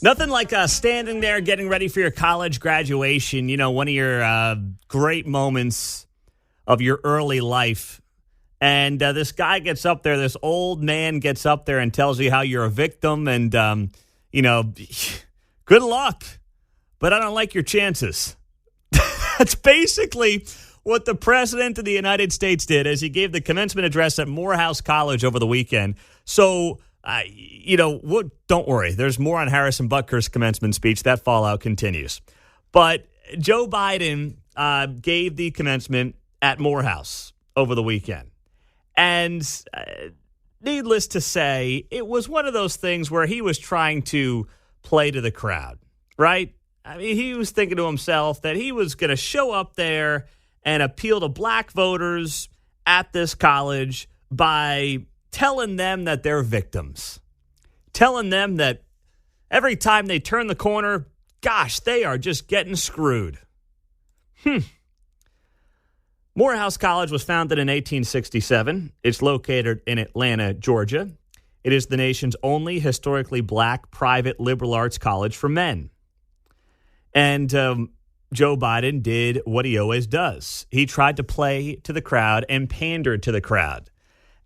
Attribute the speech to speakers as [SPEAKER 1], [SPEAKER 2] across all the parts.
[SPEAKER 1] Nothing like standing there getting ready for your college graduation, one of your great moments of your early life. And this guy gets up there, this old man gets up there and tells you how you're a victim and, good luck, but I don't like your chances. That's basically what the president of the United States did as he gave the commencement address at Morehouse College over the weekend. So, don't worry. There's more on Harrison Butker's commencement speech. That fallout continues. But Joe Biden gave the commencement at Morehouse over the weekend. And needless to say, it was one of those things where he was trying to play to the crowd, right? I mean, he was thinking to himself that he was going to show up there and appeal to black voters at this college by telling them that they're victims, telling them that every time they turn the corner, gosh, they are just getting screwed. Morehouse College was founded in 1867. It's located in Atlanta, Georgia. It is the nation's only historically black private liberal arts college for men. And Joe Biden did what he always does. He tried to play to the crowd and pandered to the crowd.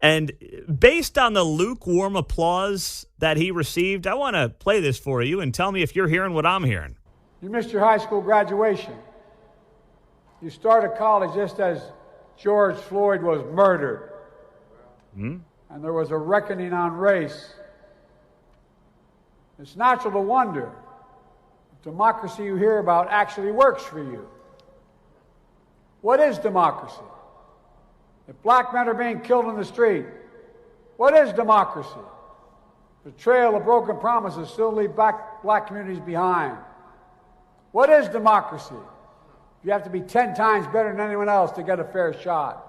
[SPEAKER 1] And based on the lukewarm applause that he received, I want to play this for you and tell me if you're hearing what I'm hearing.
[SPEAKER 2] You missed your high school graduation. You started college just as George Floyd was murdered. And there was a reckoning on race. It's natural to wonder if democracy you hear about actually works for you. What is democracy? If black men are being killed in the street, what is democracy? Betrayal of broken promises still leave black communities behind. What is democracy? You have to be 10 times better than anyone else to get a fair shot.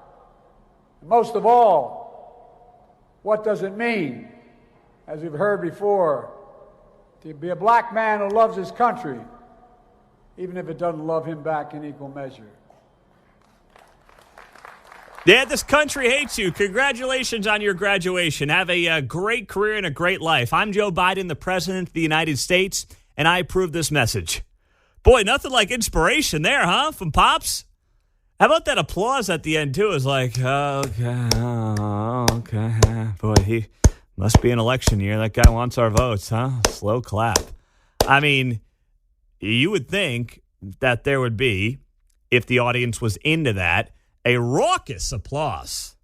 [SPEAKER 2] And most of all, what does it mean, as we've heard before, to be a black man who loves his country, even if it doesn't love him back in equal measure?
[SPEAKER 1] Yeah, this country hates you. Congratulations on your graduation. Have a great career and a great life. I'm Joe Biden, the President of the United States, and I approve this message. Boy, nothing like inspiration there, huh, from Pops? How about that applause at the end, too? It's like, okay. Boy, he must be an election year. That guy wants our votes, huh? Slow clap. I mean, you would think that there would be, if the audience was into that, a raucous applause.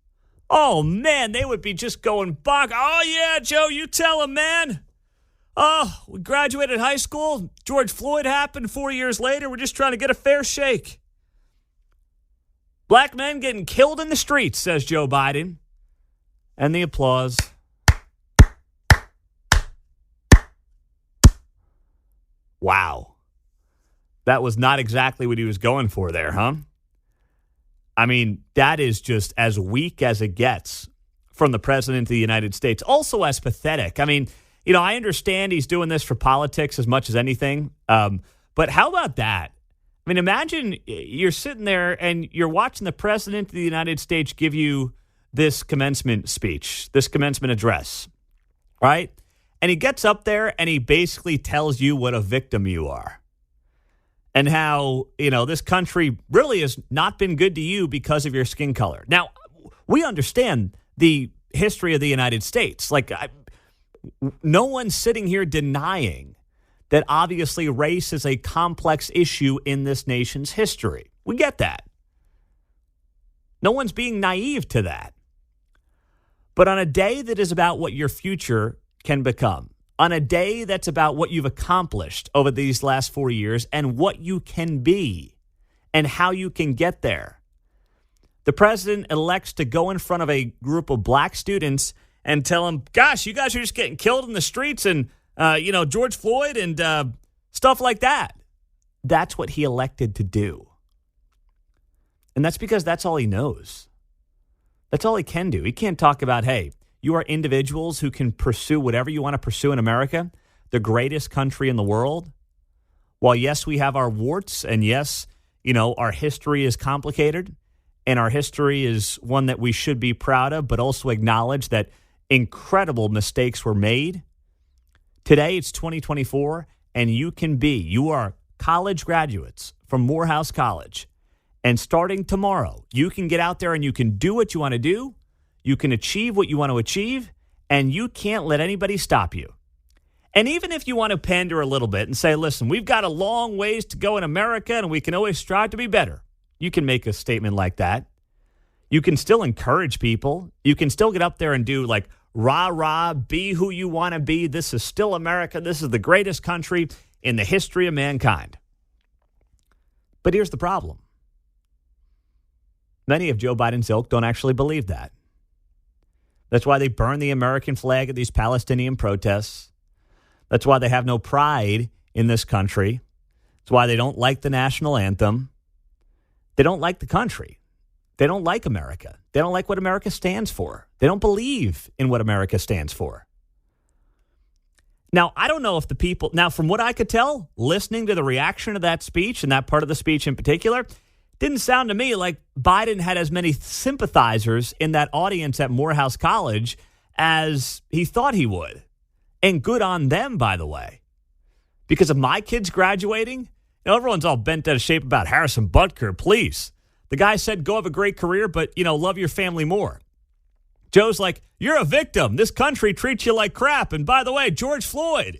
[SPEAKER 1] Oh, man, they would be just going bonk. Oh, yeah, Joe, you tell him, man. Oh, we graduated high school. George Floyd happened 4 years later. We're just trying to get a fair shake. Black men getting killed in the streets, says Joe Biden. And the applause. Wow. That was not exactly what he was going for there, huh? I mean, that is just as weak as it gets from the President of the United States. Also as pathetic. I mean, I understand he's doing this for politics as much as anything. But how about that? I mean, imagine you're sitting there and you're watching the President of the United States give you this commencement speech, this commencement address, right? And he gets up there and he basically tells you what a victim you are. And how, this country really has not been good to you because of your skin color. Now, we understand the history of the United States. No one's sitting here denying that obviously race is a complex issue in this nation's history. We get that. No one's being naive to that. But on a day that is about what your future can become, on a day that's about what you've accomplished over these last 4 years and what you can be and how you can get there, the president elects to go in front of a group of black students and tell them, gosh, you guys are just getting killed in the streets and, George Floyd and stuff like that. That's what he elected to do. And that's because that's all he knows. That's all he can do. He can't talk about, hey, you are individuals who can pursue whatever you want to pursue in America, the greatest country in the world. While, yes, we have our warts, and yes, our history is complicated, and our history is one that we should be proud of, but also acknowledge that incredible mistakes were made. Today, it's 2024, and you are college graduates from Morehouse College. And starting tomorrow, you can get out there and you can do what you want to do. You can achieve what you want to achieve, and you can't let anybody stop you. And even if you want to pander a little bit and say, listen, we've got a long ways to go in America, and we can always strive to be better. You can make a statement like that. You can still encourage people. You can still get up there and do like, rah, rah, be who you want to be. This is still America. This is the greatest country in the history of mankind. But here's the problem. Many of Joe Biden's ilk don't actually believe that. That's why they burn the American flag at these Palestinian protests. That's why they have no pride in this country. That's why they don't like the national anthem. They don't like the country. They don't like America. They don't like what America stands for. They don't believe in what America stands for. Now, I don't know if the people, now from what I could tell, listening to the reaction of that speech and that part of the speech in particular, didn't sound to me like Biden had as many sympathizers in that audience at Morehouse College as he thought he would. And good on them, by the way. Because of my kids graduating, everyone's all bent out of shape about Harrison Butker, please. The guy said, go have a great career, but, love your family more. Joe's like, you're a victim. This country treats you like crap. And by the way, George Floyd.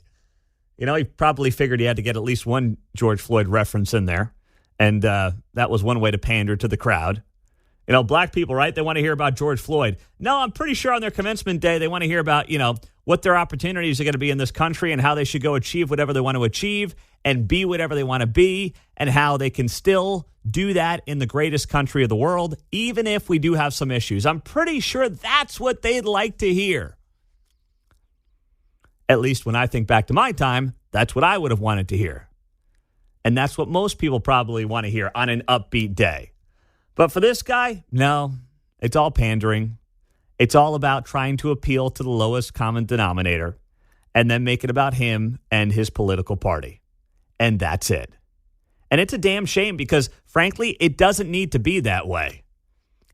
[SPEAKER 1] He probably figured he had to get at least one George Floyd reference in there. And that was one way to pander to the crowd. Black people, right? They want to hear about George Floyd. No, I'm pretty sure on their commencement day, they want to hear about, what their opportunities are going to be in this country and how they should go achieve whatever they want to achieve and be whatever they want to be and how they can still do that in the greatest country of the world, even if we do have some issues. I'm pretty sure that's what they'd like to hear. At least when I think back to my time, that's what I would have wanted to hear. And that's what most people probably want to hear on an upbeat day. But for this guy, no, it's all pandering. It's all about trying to appeal to the lowest common denominator and then make it about him and his political party. And that's it. And it's a damn shame because, frankly, it doesn't need to be that way.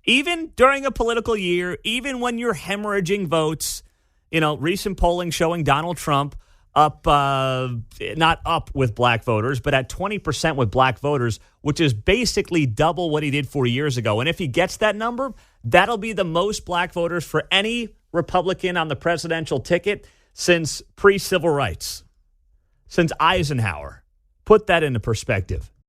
[SPEAKER 1] Even during a political year, even when you're hemorrhaging votes, recent polling showing Donald Trump up, not up with black voters, but at 20% with black voters, which is basically double what he did 4 years ago. And if he gets that number, that'll be the most black voters for any Republican on the presidential ticket since pre-civil rights, since Eisenhower. Put that into perspective.